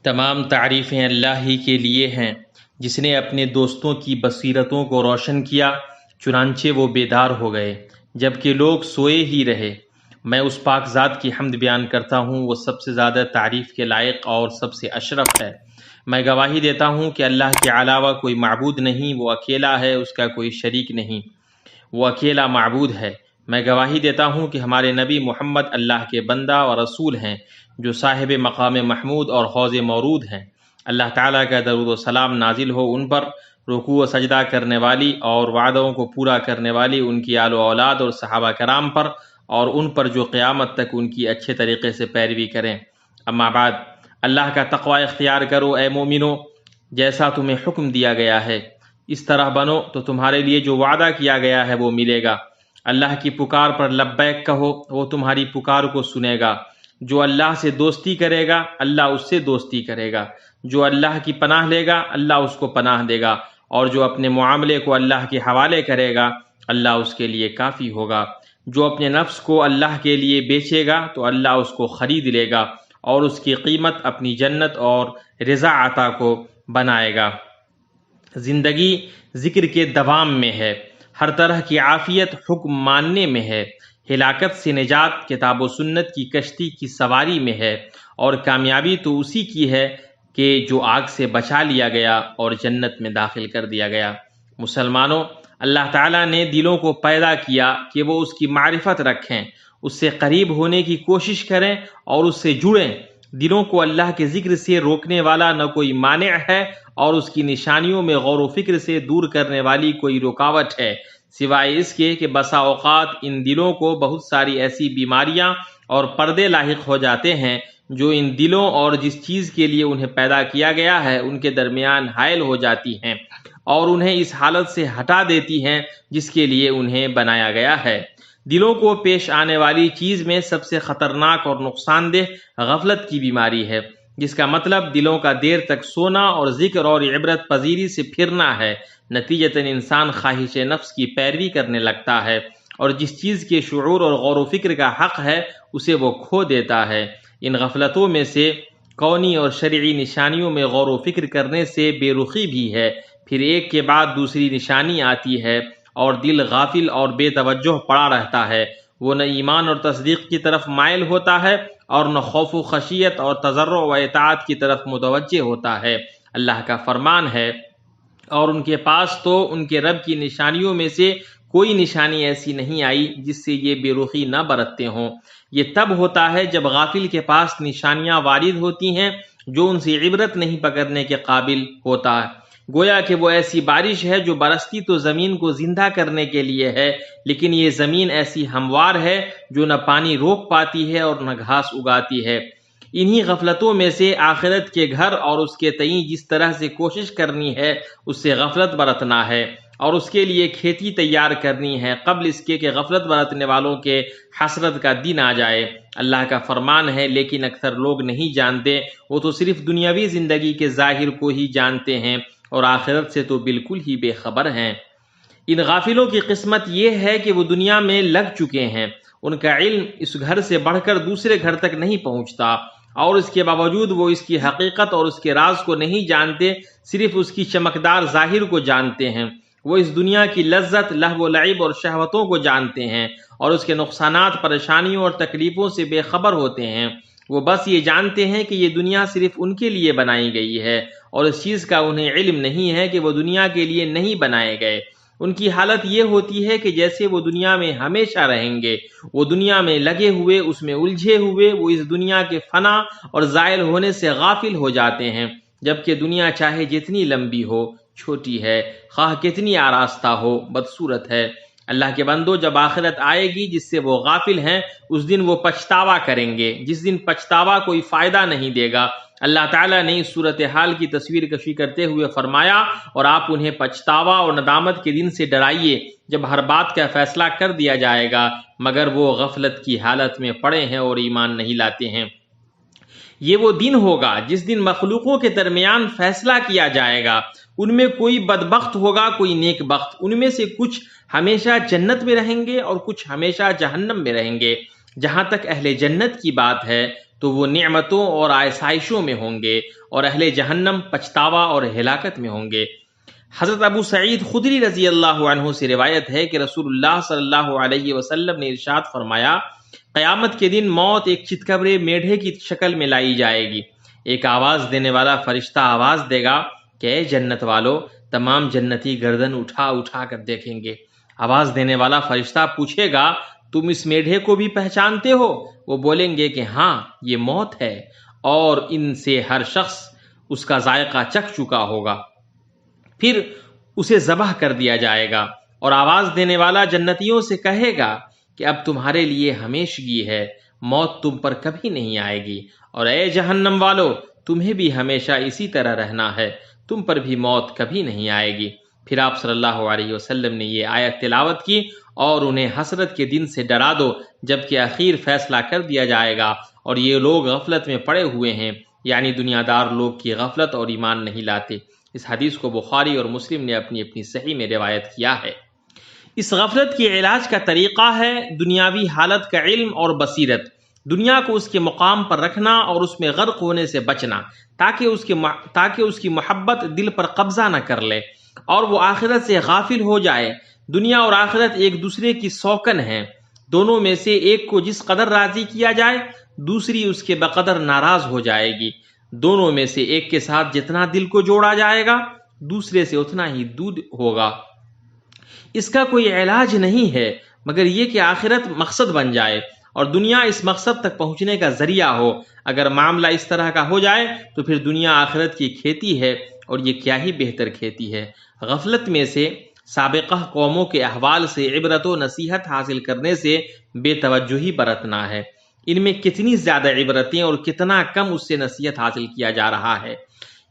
تمام تعریفیں اللہ ہی کے لیے ہیں جس نے اپنے دوستوں کی بصیرتوں کو روشن کیا، چنانچہ وہ بیدار ہو گئے جبکہ لوگ سوئے ہی رہے۔ میں اس پاک ذات کی حمد بیان کرتا ہوں، وہ سب سے زیادہ تعریف کے لائق اور سب سے اشرف ہے۔ میں گواہی دیتا ہوں کہ اللہ کے علاوہ کوئی معبود نہیں، وہ اکیلا ہے، اس کا کوئی شریک نہیں، وہ اکیلا معبود ہے۔ میں گواہی دیتا ہوں کہ ہمارے نبی محمد اللہ کے بندہ اور رسول ہیں، جو صاحب مقام محمود اور حوض مورود ہیں۔ اللہ تعالیٰ کا درود و سلام نازل ہو ان پر، رکوع و سجدہ کرنے والی اور وعدوں کو پورا کرنے والی ان کی آل و اولاد اور صحابہ کرام پر، اور ان پر جو قیامت تک ان کی اچھے طریقے سے پیروی کریں۔ اما بعد، اللہ کا تقوی اختیار کرو اے مومنو، جیسا تمہیں حکم دیا گیا ہے اس طرح بنو تو تمہارے لیے جو وعدہ کیا گیا ہے وہ ملے گا۔ اللہ کی پکار پر لبیک کہو، وہ تمہاری پکار کو سنے گا۔ جو اللہ سے دوستی کرے گا اللہ اس سے دوستی کرے گا، جو اللہ کی پناہ لے گا اللہ اس کو پناہ دے گا، اور جو اپنے معاملے کو اللہ کے حوالے کرے گا اللہ اس کے لیے کافی ہوگا۔ جو اپنے نفس کو اللہ کے لیے بیچے گا تو اللہ اس کو خرید لے گا، اور اس کی قیمت اپنی جنت اور رضا عطا کو بنائے گا۔ زندگی ذکر کے دوام میں ہے، ہر طرح کی عافیت حکم ماننے میں ہے، ہلاکت سے نجات کتاب و سنت کی کشتی کی سواری میں ہے، اور کامیابی تو اسی کی ہے کہ جو آگ سے بچا لیا گیا اور جنت میں داخل کر دیا گیا۔ مسلمانوں، اللہ تعالیٰ نے دلوں کو پیدا کیا کہ وہ اس کی معرفت رکھیں، اس سے قریب ہونے کی کوشش کریں اور اس سے جڑیں۔ دلوں کو اللہ کے ذکر سے روکنے والا نہ کوئی مانع ہے، اور اس کی نشانیوں میں غور و فکر سے دور کرنے والی کوئی رکاوٹ ہے، سوائے اس کے کہ بسا اوقات ان دلوں کو بہت ساری ایسی بیماریاں اور پردے لاحق ہو جاتے ہیں جو ان دلوں اور جس چیز کے لیے انہیں پیدا کیا گیا ہے ان کے درمیان حائل ہو جاتی ہیں، اور انہیں اس حالت سے ہٹا دیتی ہیں جس کے لیے انہیں بنایا گیا ہے۔ دلوں کو پیش آنے والی چیز میں سب سے خطرناک اور نقصان دہ غفلت کی بیماری ہے، جس کا مطلب دلوں کا دیر تک سونا اور ذکر اور عبرت پذیری سے پھرنا ہے۔ نتیجتاً انسان خواہش نفس کی پیروی کرنے لگتا ہے، اور جس چیز کے شعور اور غور و فکر کا حق ہے اسے وہ کھو دیتا ہے۔ ان غفلتوں میں سے کونی اور شرعی نشانیوں میں غور و فکر کرنے سے بے رخی بھی ہے، پھر ایک کے بعد دوسری نشانی آتی ہے اور دل غافل اور بے توجہ پڑا رہتا ہے۔ وہ نہ ایمان اور تصدیق کی طرف مائل ہوتا ہے اور نہ خوف و خشیت اور تضرع و اطاعت کی طرف متوجہ ہوتا ہے۔ اللہ کا فرمان ہے، اور ان کے پاس تو ان کے رب کی نشانیوں میں سے کوئی نشانی ایسی نہیں آئی جس سے یہ بے رخی نہ برتتے ہوں۔ یہ تب ہوتا ہے جب غافل کے پاس نشانیاں وارد ہوتی ہیں جو ان سے عبرت نہیں پکڑنے کے قابل ہوتا ہے، گویا کہ وہ ایسی بارش ہے جو برستی تو زمین کو زندہ کرنے کے لیے ہے، لیکن یہ زمین ایسی ہموار ہے جو نہ پانی روک پاتی ہے اور نہ گھاس اگاتی ہے۔ انہی غفلتوں میں سے آخرت کے گھر اور اس کے تئیں جس طرح سے کوشش کرنی ہے اس سے غفلت برتنا ہے، اور اس کے لیے کھیتی تیار کرنی ہے قبل اس کے کہ غفلت برتنے والوں کے حسرت کا دن آ جائے۔ اللہ کا فرمان ہے، لیکن اکثر لوگ نہیں جانتے، وہ تو صرف دنیاوی زندگی کے ظاہر کو ہی جانتے ہیں اور آخرت سے تو بالکل ہی بے خبر ہیں۔ ان غافلوں کی قسمت یہ ہے کہ وہ دنیا میں لگ چکے ہیں، ان کا علم اس گھر سے بڑھ کر دوسرے گھر تک نہیں پہنچتا، اور اس کے باوجود وہ اس کی حقیقت اور اس کے راز کو نہیں جانتے، صرف اس کی چمکدار ظاہر کو جانتے ہیں۔ وہ اس دنیا کی لذت، لہو و لعب اور شہوتوں کو جانتے ہیں، اور اس کے نقصانات، پریشانیوں اور تکلیفوں سے بے خبر ہوتے ہیں۔ وہ بس یہ جانتے ہیں کہ یہ دنیا صرف ان کے لیے بنائی گئی ہے، اور اس چیز کا انہیں علم نہیں ہے کہ وہ دنیا کے لیے نہیں بنائے گئے۔ ان کی حالت یہ ہوتی ہے کہ جیسے وہ دنیا میں ہمیشہ رہیں گے، وہ دنیا میں لگے ہوئے، اس میں الجھے ہوئے، وہ اس دنیا کے فنا اور زائل ہونے سے غافل ہو جاتے ہیں، جبکہ دنیا چاہے جتنی لمبی ہو چھوٹی ہے، خواہ کتنی آراستہ ہو بدصورت ہے۔ اللہ کے بندو، جب آخرت آئے گی جس سے وہ غافل ہیں، اس دن وہ پچھتاوا کریں گے، جس دن پچھتاوا کوئی فائدہ نہیں دے گا۔ اللہ تعالیٰ نے اس صورتحال کی تصویر کشی کرتے ہوئے فرمایا، اور آپ انہیں پچھتاوا اور ندامت کے دن سے ڈرائیے جب ہر بات کا فیصلہ کر دیا جائے گا، مگر وہ غفلت کی حالت میں پڑے ہیں اور ایمان نہیں لاتے ہیں۔ یہ وہ دن ہوگا جس دن مخلوقوں کے درمیان فیصلہ کیا جائے گا، ان میں کوئی بدبخت ہوگا، کوئی نیک بخت، ان میں سے کچھ ہمیشہ جنت میں رہیں گے اور کچھ ہمیشہ جہنم میں رہیں گے۔ جہاں تک اہل جنت کی بات ہے تو وہ نعمتوں اور آسائشوں میں ہوں گے، اور اہل جہنم پچھتاوا اور ہلاکت میں ہوں گے۔ حضرت ابو سعید خدری رضی اللہ عنہ سے روایت ہے کہ رسول اللہ صلی اللہ علیہ وسلم نے ارشاد فرمایا، قیامت کے دن موت ایک چتکبرے میڈھے کی شکل میں لائی جائے گی۔ ایک آواز دینے والا فرشتہ آواز دے گا کہ اے جنت والو، تمام جنتی گردن اٹھا اٹھا کر دیکھیں گے۔ آواز دینے والا فرشتہ پوچھے گا، تم اس میڈھے کو بھی پہچانتے ہو؟ وہ بولیں گے کہ ہاں، یہ موت ہے، اور ان سے ہر شخص اس کا ذائقہ چکھ چکا ہوگا۔ پھر اسے ذبح کر دیا جائے گا، اور آواز دینے والا جنتیوں سے کہے گا کہ اب تمہارے لیے ہمیشگی ہے، موت تم پر کبھی نہیں آئے گی، اور اے جہنم والو، تمہیں بھی ہمیشہ اسی طرح رہنا ہے، تم پر بھی موت کبھی نہیں آئے گی۔ پھر آپ صلی اللہ علیہ وسلم نے یہ آیت تلاوت کی اور انہیں حسرت کے دن سے ڈرا دو جبکہ اخیر فیصلہ کر دیا جائے گا، اور یہ لوگ غفلت میں پڑے ہوئے ہیں، یعنی دنیا دار لوگ کی غفلت اور ایمان نہیں لاتے۔ اس حدیث کو بخاری اور مسلم نے اپنی اپنی صحیح میں روایت کیا ہے۔ اس غفلت کے علاج کا طریقہ ہے دنیاوی حالت کا علم اور بصیرت، دنیا کو اس کے مقام پر رکھنا اور اس میں غرق ہونے سے بچنا، تاکہ اس کی محبت دل پر قبضہ نہ کر لے اور وہ آخرت سے غافل ہو جائے۔ دنیا اور آخرت ایک دوسرے کی سوکن ہیں، دونوں میں سے ایک کو جس قدر راضی کیا جائے دوسری اس کے بقدر ناراض ہو جائے گی، دونوں میں سے ایک کے ساتھ جتنا دل کو جوڑا جائے گا دوسرے سے اتنا ہی دور ہوگا۔ اس کا کوئی علاج نہیں ہے مگر یہ کہ آخرت مقصد بن جائے اور دنیا اس مقصد تک پہنچنے کا ذریعہ ہو۔ اگر معاملہ اس طرح کا ہو جائے تو پھر دنیا آخرت کی کھیتی ہے، اور یہ کیا ہی بہتر کھیتی ہے۔ غفلت میں سے سابقہ قوموں کے احوال سے عبرت و نصیحت حاصل کرنے سے بے توجہی برتنا ہے۔ ان میں کتنی زیادہ عبرتیں اور کتنا کم اس سے نصیحت حاصل کیا جا رہا ہے۔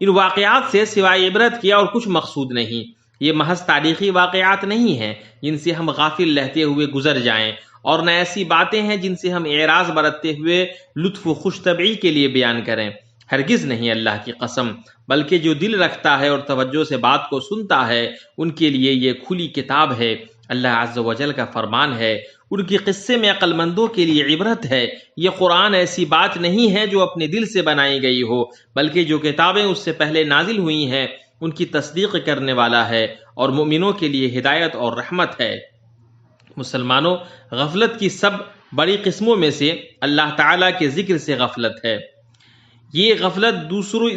ان واقعات سے سوائے عبرت کے اور کچھ مقصود نہیں۔ یہ محض تاریخی واقعات نہیں ہیں جن سے ہم غافل رہتے ہوئے گزر جائیں، اور نہ ایسی باتیں ہیں جن سے ہم اعراض برتتے ہوئے لطف و خوش طبعی کے لیے بیان کریں۔ ہرگز نہیں، اللہ کی قسم، بلکہ جو دل رکھتا ہے اور توجہ سے بات کو سنتا ہے ان کے لیے یہ کھلی کتاب ہے۔ اللہ عز و جل کا فرمان ہے، ان کی قصے میں عقل مندوں کے لیے عبرت ہے۔ یہ قرآن ایسی بات نہیں ہے جو اپنے دل سے بنائی گئی ہو، بلکہ جو کتابیں اس سے پہلے نازل ہوئی ہیں ان کی تصدیق کرنے والا ہے، اور مومنوں کے لیے ہدایت اور رحمت ہے۔ مسلمانوں، غفلت کی سب بڑی قسموں میں سے اللہ تعالیٰ کے ذکر سے غفلت ہے۔ یہ غفلت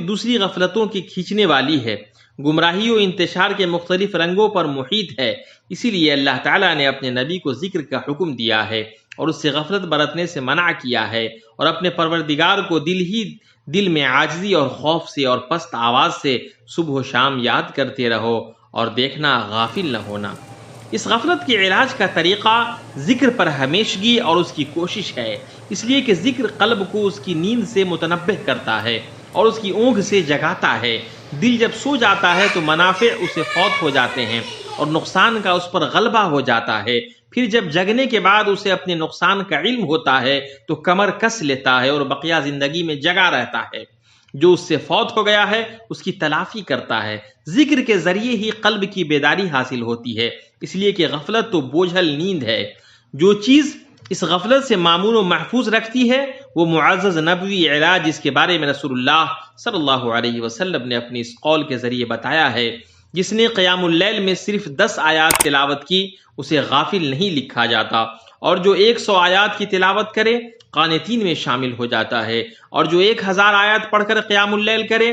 دوسری غفلتوں کی کھینچنے والی ہے، گمراہی و انتشار کے مختلف رنگوں پر محیط ہے۔ اسی لیے اللہ تعالیٰ نے اپنے نبی کو ذکر کا حکم دیا ہے اور اس سے غفلت برتنے سے منع کیا ہے، اور اپنے پروردگار کو دل میں عاجزی اور خوف سے اور پست آواز سے صبح و شام یاد کرتے رہو، اور دیکھنا غافل نہ ہونا۔ اس غفلت کے علاج کا طریقہ ذکر پر ہمیشگی اور اس کی کوشش ہے، اس لیے کہ ذکر قلب کو اس کی نیند سے متنبہ کرتا ہے اور اس کی اونگ سے جگاتا ہے۔ دل جب سو جاتا ہے تو منافع اسے فوت ہو جاتے ہیں اور نقصان کا اس پر غلبہ ہو جاتا ہے۔ پھر جب جگنے کے بعد اسے اپنے نقصان کا علم ہوتا ہے تو کمر کس لیتا ہے اور بقیہ زندگی میں جگا رہتا ہے۔ جو اس سے فوت ہو گیا ہے اس کی تلافی کرتا ہے۔ ذکر کے ذریعے ہی قلب کی بیداری حاصل ہوتی ہے، اس لیے کہ غفلت تو بوجھل نیند ہے۔ جو چیز اس غفلت سے معمون و محفوظ رکھتی ہے وہ معزز نبوی علاج، جس کے بارے میں رسول اللہ صلی اللہ علیہ وسلم نے اپنی اس قول کے ذریعے بتایا ہے، جس نے قیام اللیل میں صرف 10 آیات تلاوت کی اسے غافل نہیں لکھا جاتا، اور جو 100 آیات کی تلاوت کرے قانتین میں شامل ہو جاتا ہے، اور جو 1000 آیات پڑھ کر قیام اللیل کرے